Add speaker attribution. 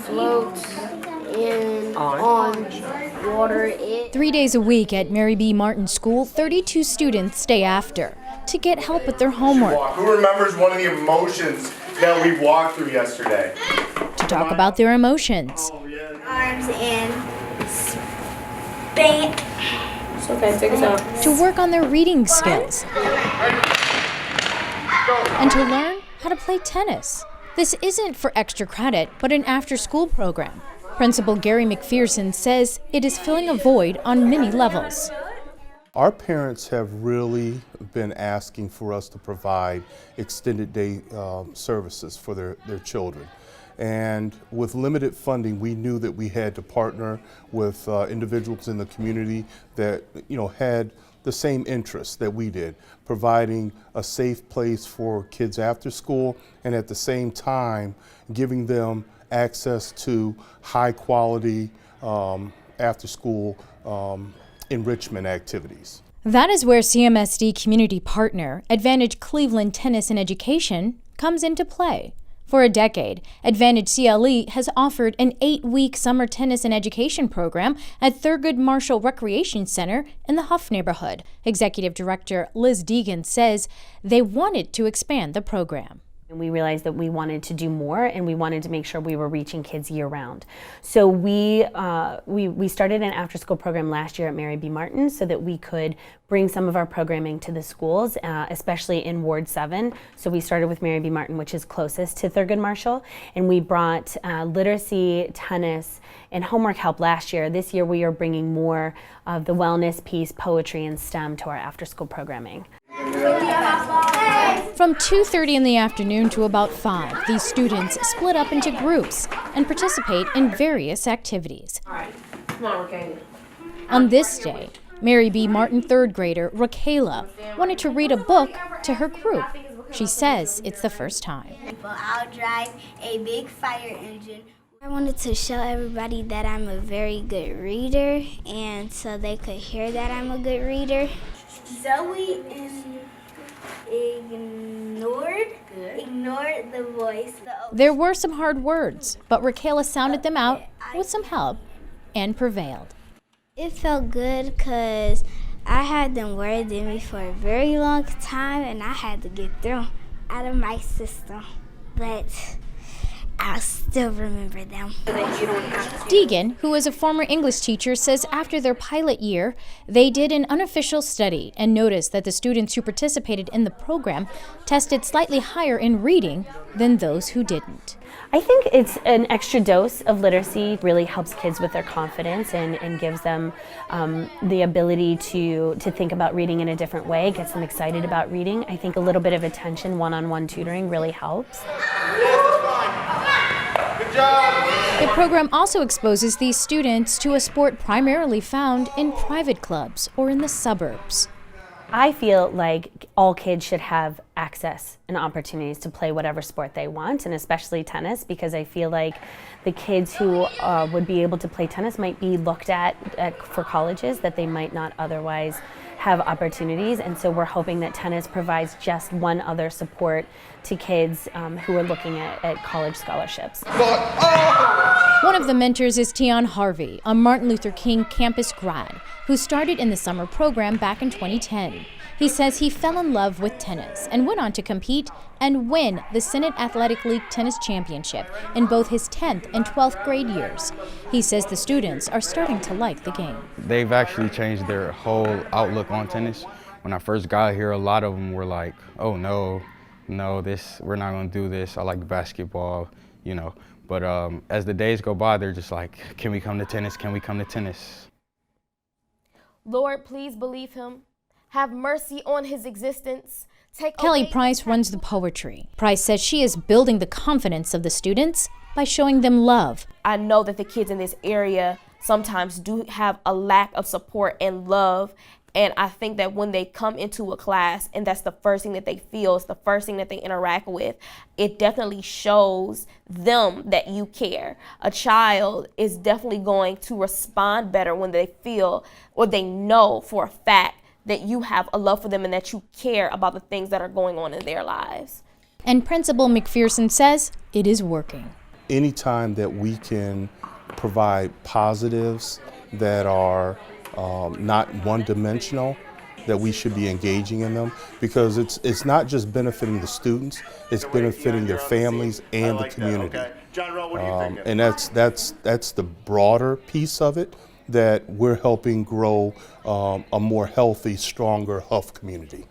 Speaker 1: floats and on water.
Speaker 2: 3 days a week at Mary B. Martin School, 32 students stay after to get help with their homework.
Speaker 3: Who remembers one of the emotions that we walked through yesterday?
Speaker 2: To talk about their emotions.
Speaker 4: Arms and span.
Speaker 1: It's okay, take it out.
Speaker 2: To work on their reading skills. And to learn how to play tennis. This isn't for extra credit, but an after-school program. Principal Gary McPherson says it is filling a void on many levels.
Speaker 5: Our parents have really been asking for us to provide extended day services for their children. And with limited funding, we knew that we had to partner with individuals in the community that had the same interests that we did, providing a safe place for kids after school and at the same time giving them access to high quality after school enrichment activities.
Speaker 2: That is where CMSD community partner, Advantage Cleveland Tennis and Education, comes into play. For a decade, Advantage CLE has offered an 8-week summer tennis and education program at Thurgood Marshall Recreation Center in the Huff neighborhood. Executive Director Liz Deegan says they wanted to expand the program.
Speaker 6: And we realized that we wanted to do more, and we wanted to make sure we were reaching kids year-round. So we started an after-school program last year at Mary B. Martin so that we could bring some of our programming to the schools, especially in Ward 7. So we started with Mary B. Martin, which is closest to Thurgood Marshall, and we brought literacy, tennis, and homework help last year. This year we are bringing more of the wellness piece, poetry, and STEM to our after-school programming.
Speaker 2: From 2:30 in the afternoon to about 5, these students split up into groups and participate in various activities.
Speaker 1: All right, come on, Raquel.
Speaker 2: On this day, Mary B. Martin third grader Raquela wanted to read a book to her group. She says it's the first time.
Speaker 4: I'll drive a big fire engine. I wanted to show everybody that I'm a very good reader, and so they could hear that I'm a good reader. Zoe ignored the voice.
Speaker 2: There were some hard words, but Raquela sounded them out with some help and prevailed.
Speaker 4: It felt good because I had them words in me for a very long time, and I had to get them out of my system. But I'll still remember them.
Speaker 2: Deegan, who is a former English teacher, says after their pilot year, they did an unofficial study and noticed that the students who participated in the program tested slightly higher in reading than those who didn't.
Speaker 6: I think it's an extra dose of literacy, really helps kids with their confidence and gives them the ability to think about reading in a different way, gets them excited about reading. I think a little bit of attention, one-on-one tutoring really helps.
Speaker 2: The program also exposes these students to a sport primarily found in private clubs or in the suburbs.
Speaker 6: I feel like all kids should have access and opportunities to play whatever sport they want, and especially tennis, because I feel like the kids who would be able to play tennis might be looked at for colleges that they might not otherwise have opportunities, and so we're hoping that tennis provides just one other support to kids who are looking at college scholarships.
Speaker 2: One of the mentors is Tion Harvey, a Martin Luther King campus grad who started in the summer program back in 2010. He says he fell in love with tennis and went on to compete and win the Senate Athletic League Tennis Championship in both his 10th and 12th grade years. He says the students are starting to like the game.
Speaker 7: They've actually changed their whole outlook on tennis. When I first got here, a lot of them were like, oh no, we're not gonna do this. I like basketball, But as the days go by, they're just like, can we come to tennis? Can we come to tennis?
Speaker 8: Lord, please believe him. Have mercy on his existence.
Speaker 2: Kelly Price runs the poetry. Price says she is building the confidence of the students by showing them love.
Speaker 8: I know that the kids in this area sometimes do have a lack of support and love. And I think that when they come into a class and that's the first thing that they feel, it's the first thing that they interact with, it definitely shows them that you care. A child is definitely going to respond better when they feel or they know for a fact that you have a love for them and that you care about the things that are going on in their lives.
Speaker 2: And Principal McPherson says it is working.
Speaker 5: anytime that we can provide positives that are not one-dimensional, that we should be engaging in them, because it's not just benefiting the students, it's benefiting their families and the community.
Speaker 3: Okay. John Rowe, what do you think?
Speaker 5: And that's the broader piece of it, that we're helping grow a more healthy, stronger Huff community.